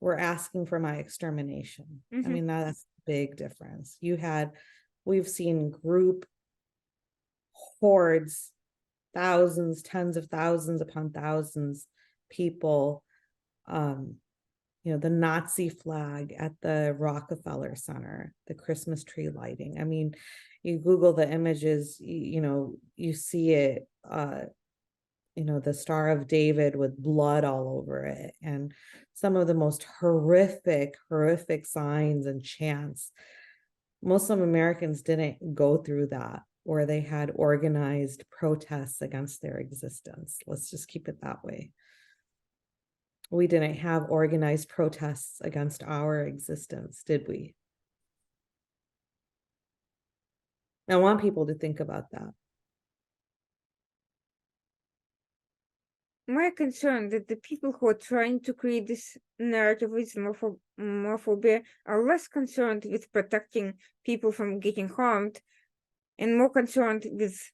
were asking for my extermination. That's a big difference. We've seen group hordes, thousands, tens of thousands upon thousands, people, the Nazi flag at the Rockefeller Center, the Christmas tree lighting. You Google the images, you see it, the Star of David with blood all over it, and some of the most horrific signs and chants. Muslim Americans didn't go through that, where they had organized protests against their existence. Let's just keep it that way. We didn't have organized protests against our existence, did we? I want people to think about that.
My concern that the people who are trying to create this narrative with Islamophobia are less concerned with protecting people from getting harmed and more concerned with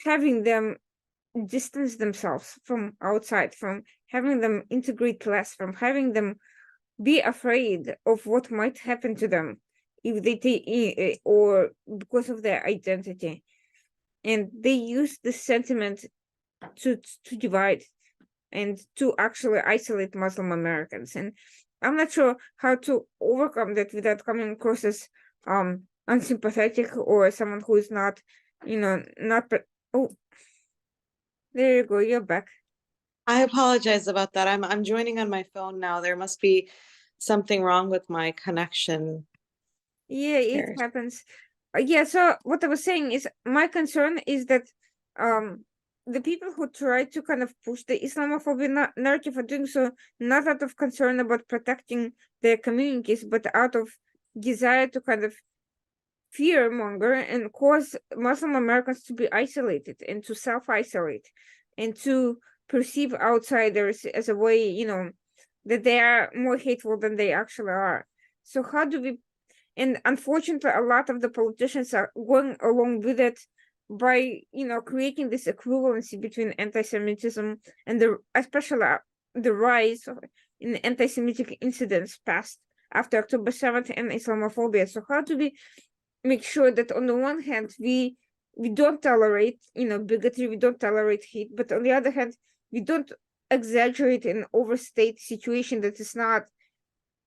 having them distance themselves from outside, from having them integrate less, from having them be afraid of what might happen to them if they take, or because of their identity. And they use this sentiment to divide and to actually isolate Muslim Americans. And I'm not sure how to overcome that without coming across as unsympathetic or someone who is not, not. Oh, there you go. You're back.
I apologize about that. I'm joining on my phone now. There must be something wrong with my connection
Yeah, it
here.
happens. Yeah, so what I was saying is my concern is that the people who try to kind of push the Islamophobia narrative are doing so not out of concern about protecting their communities, but out of desire to kind of fear monger and cause Muslim Americans to be isolated and to self-isolate and to perceive outsiders as a way, that they are more hateful than they actually are. So how do we, and unfortunately a lot of the politicians are going along with it by creating this equivalency between anti-Semitism and especially the rise in anti-Semitic incidents past after October 7th and Islamophobia. So how do we make sure that on the one hand we don't tolerate bigotry, we don't tolerate hate, but on the other hand we don't exaggerate and overstate situation that is not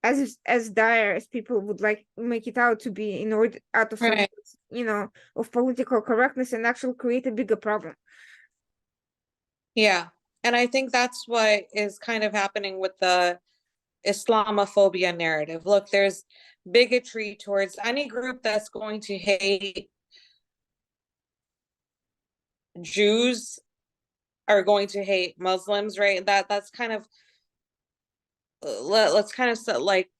as dire as people would like make it out to be in order out of some
Right.
of political correctness and actually create a bigger problem.
Yeah. And I think that's what is kind of happening with the Islamophobia narrative. Look, there's bigotry towards any group that's going to hate Jews are going to hate Muslims, right? That's kind of let's kind of like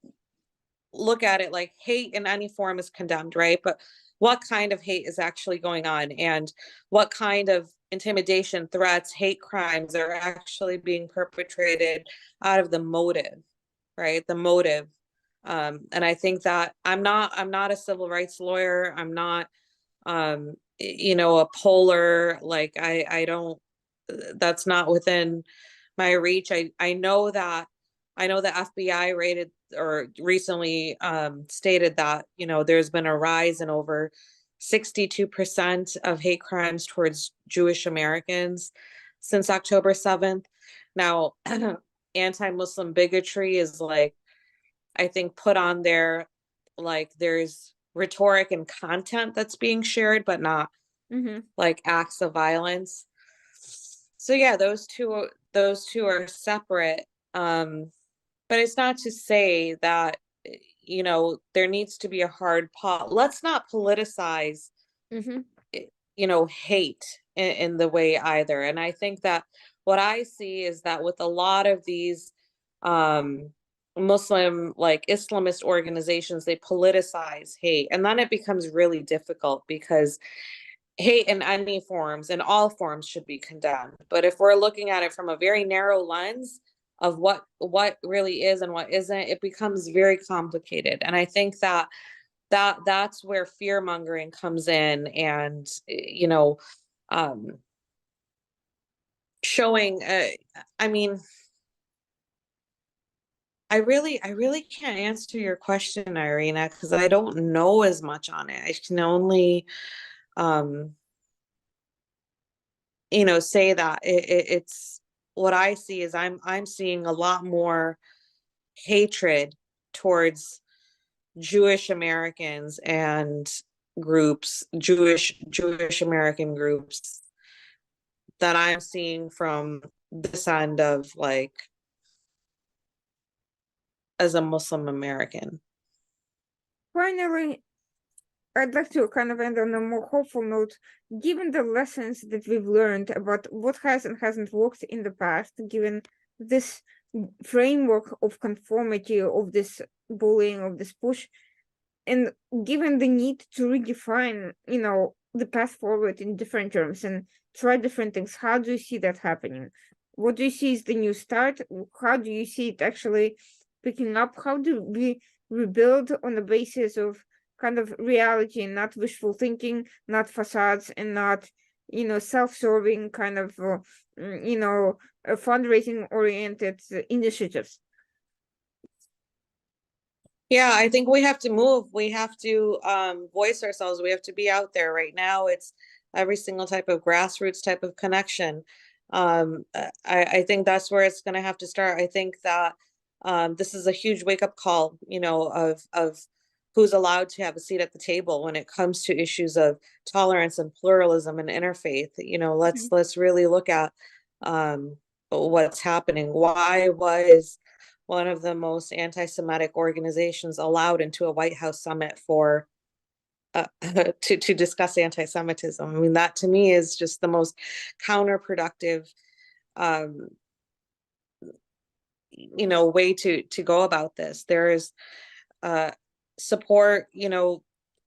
look at it like hate in any form is condemned, right? But what kind of hate is actually going on, and what kind of intimidation, threats, hate crimes are actually being perpetrated out of the motive, right? The motive. And I think that I'm not a civil rights lawyer. I'm not a polar, like I don't, that's not within my reach. I know that the FBI rated or recently stated that there's been a rise in over 62% of hate crimes towards Jewish Americans since October 7th. Now, anti-Muslim bigotry is like, I think, put on there, like there's rhetoric and content that's being shared, but not like acts of violence. So yeah, those two are separate. But it's not to say that there needs to be a hard pause. Let's not politicize hate in the way either. And I think that what I see is that with a lot of these Muslim, like Islamist organizations, they politicize hate, and then it becomes really difficult because hate in any forms, in all forms, should be condemned. But if we're looking at it from a very narrow lens of what really is and what isn't, it becomes very complicated. And I think that's where fear mongering comes in, and showing. I mean, I really can't answer your question, Irina, because I don't know as much on it. I can only say that it's what I see is I'm seeing a lot more hatred towards Jewish Americans and Jewish American groups that I'm seeing from this end of, like, as a Muslim American.
Finally, I'd like to kind of end on a more hopeful note. Given the lessons that we've learned about what has and hasn't worked in the past, given this framework of conformity, of this bullying, of this push, and given the need to redefine, the path forward in different terms and try different things, how do you see that happening? What do you see is the new start? How do you see it actually picking up? How do we rebuild on the basis of kind of reality and not wishful thinking, not facades, and not self-serving kind of fundraising oriented initiatives?
Yeah, I think we have to move. We have to voice ourselves. We have to be out there. Right now, it's every single type of grassroots type of connection. I think that's where it's going to have to start. I think that This is a huge wake-up call, of who's allowed to have a seat at the table when it comes to issues of tolerance and pluralism and interfaith. Let's really look at what's happening. Why was one of the most anti-Semitic organizations allowed into a White House summit for to discuss anti-Semitism? I mean, that to me is just the most counterproductive way to go about this. There is support,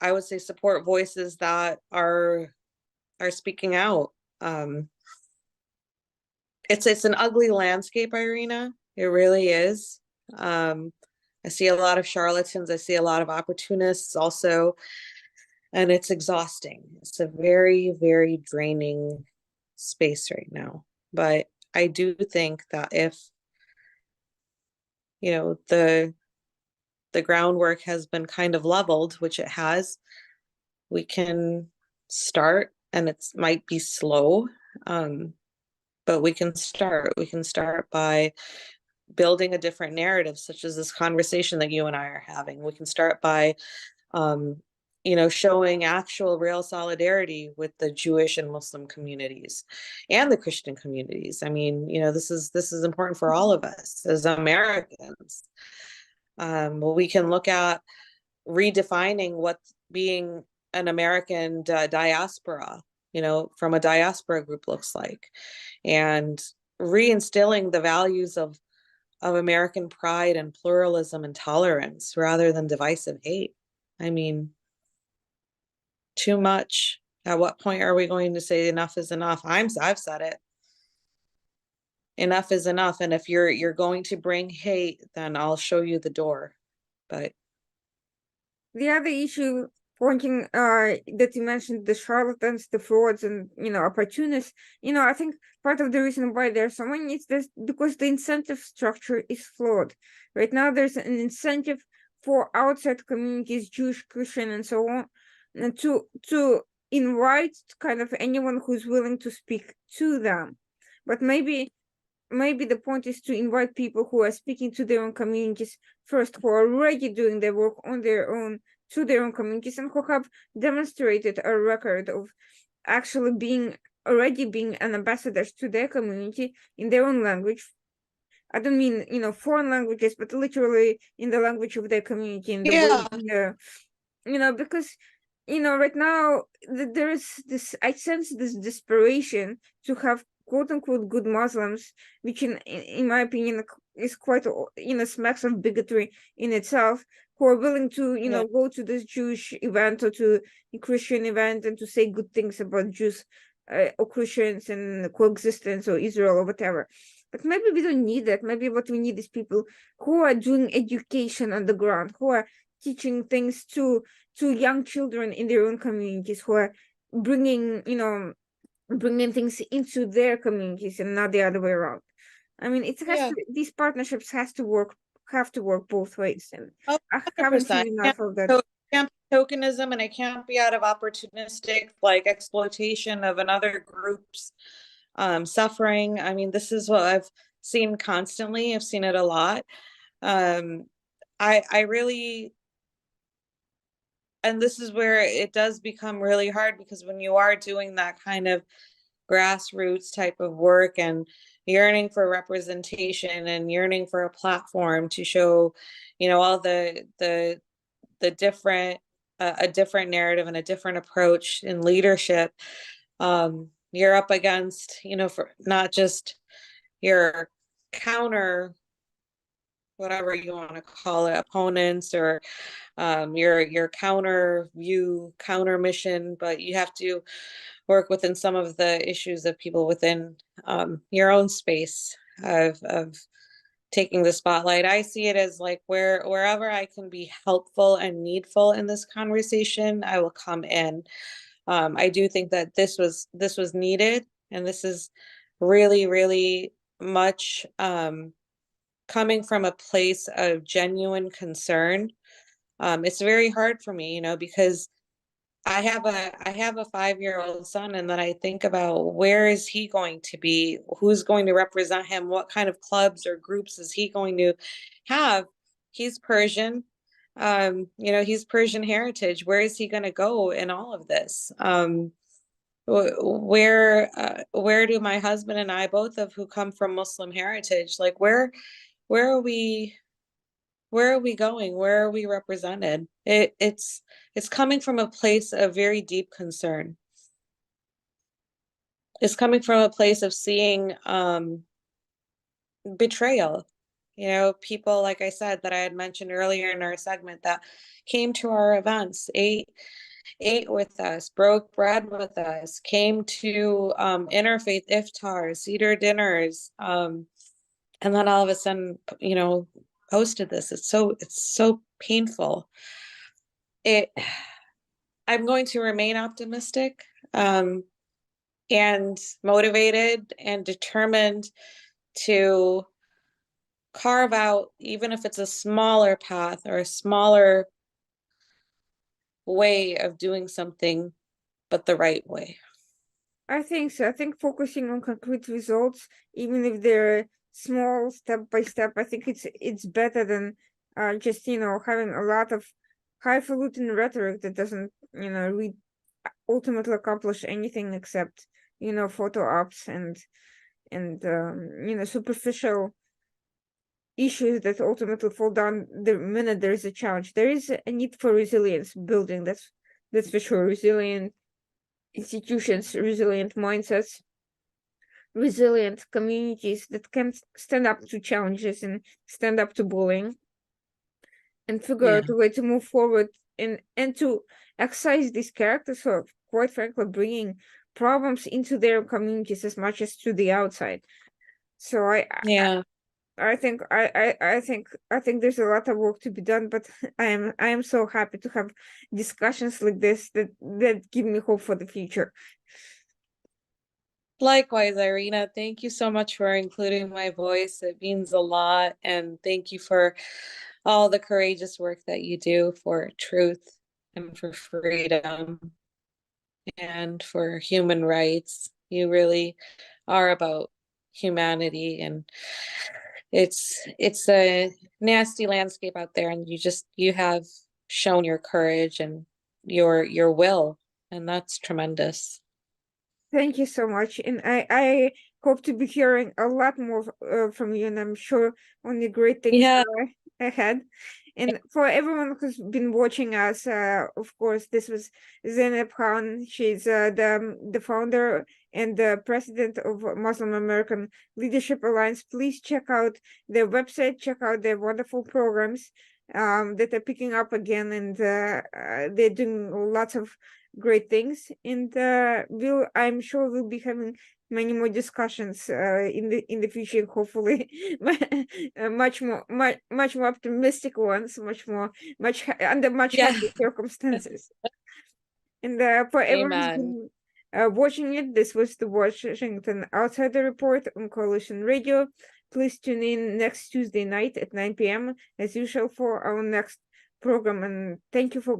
I would say support voices that are speaking out. It's an ugly landscape, Irina. It really is. I see a lot of charlatans. I see a lot of opportunists also, and it's exhausting. It's a very, very draining space right now. But I do think that if the groundwork has been kind of leveled, which it has, we can start, and it might be slow, but we can start. We can start by building a different narrative, such as this conversation that you and I are having. We can start by showing actual real solidarity with the Jewish and Muslim communities and the Christian communities. I mean, this is important for all of us as Americans. We can look at redefining what being an American diaspora, from a diaspora group looks like, and reinstilling the values of American pride and pluralism and tolerance rather than divisive hate. I mean, too much. At what point are we going to say enough is enough? I've said it. Enough is enough. And if you're going to bring hate, then I'll show you the door. But
the other issue pointing that you mentioned, the charlatans, the frauds, and opportunists, I think part of the reason why there's so many is this because the incentive structure is flawed. Right now there's an incentive for outside communities, Jewish, Christian, and so on, and to invite kind of anyone who's willing to speak to them. But maybe the point is to invite people who are speaking to their own communities first, who are already doing their work on their own to their own communities, and who have demonstrated a record of actually being an ambassadors to their community in their own language. I don't mean foreign languages, but literally in the language of their community, in the way, because right now there is this, I sense this desperation to have quote unquote good Muslims, which in my opinion is quite smacks of bigotry in itself, who are willing to go to this Jewish event or to a Christian event and to say good things about Jews or Christians and coexistence or Israel or whatever. But maybe we don't need that. Maybe what we need is people who are doing education on the ground, who are teaching things to young children in their own communities, who are bringing things into their communities and not the other way around. I mean, it has to, these partnerships have to work both ways, and I haven't seen enough of that.
So it can't be tokenism, and it can't be out of opportunistic exploitation of another group's suffering. I mean, this is what I've seen constantly. I've seen it a lot. I really, and this is where it does become really hard, because when you are doing that kind of grassroots type of work and yearning for representation and yearning for a platform to show, all the different, a different narrative and a different approach in leadership, you're up against, for not just your counter, whatever you want to call it, opponents, or your counter view, counter mission, but you have to work within some of the issues of people within your own space of taking the spotlight. I see it as wherever I can be helpful and needful in this conversation, I will come in. I do think that this was needed, and this is really, really much coming from a place of genuine concern. It's very hard for me, because I have a 5-year-old son, and then I think about where is he going to be? Who's going to represent him? What kind of clubs or groups is he going to have? He's Persian. He's Persian heritage. Where is he going to go in all of this? Where do my husband and I, both of who come from Muslim heritage, like where are we going? Where are we represented? It's coming from a place of very deep concern. It's coming from a place of seeing betrayal. People, like I said, that I had mentioned earlier in our segment, that came to our events, ate with us, broke bread with us, came to interfaith iftars, Seder dinners, and then all of a sudden, posted this. It's so painful. I'm going to remain optimistic, and motivated and determined to carve out, even if it's a smaller path or a smaller way of doing something, but the right way.
I think so. I think focusing on concrete results, even if they're small, step by step, I think it's better than just having a lot of highfalutin rhetoric that doesn't ultimately accomplish anything except photo ops and superficial issues that ultimately fall down the minute there is a challenge. There is a need for resilience building. That's for sure. Resilient institutions, resilient mindsets, resilient communities that can stand up to challenges and stand up to bullying and figure out a way to move forward and to excise these characters who are, quite frankly, bringing problems into their communities as much as to the outside. So I think there's a lot of work to be done, but I am so happy to have discussions like this that give me hope for the future.
Likewise, Irina, thank you so much for including my voice. It means a lot. And thank you for all the courageous work that you do for truth and for freedom and for human rights. You really are about humanity, and it's a nasty landscape out there, and you have shown your courage and your will, and that's tremendous.
Thank you so much, and I hope to be hearing a lot more from you, and I'm sure only great things are ahead. And for everyone who's been watching us, of course, this was Zainab Khan. She's the founder and the president of Muslim American Leadership Alliance. Please check out their website, check out their wonderful programs that are picking up again, and they're doing lots of great things. And I'm sure we'll be having many more discussions in the future, hopefully much more optimistic ones, under much happier circumstances. And for everyone who's been watching it, this was the Washington Outsider Report on Coalition Radio. Please tune in next Tuesday night at 9 p.m. as usual for our next program, and thank you for watching.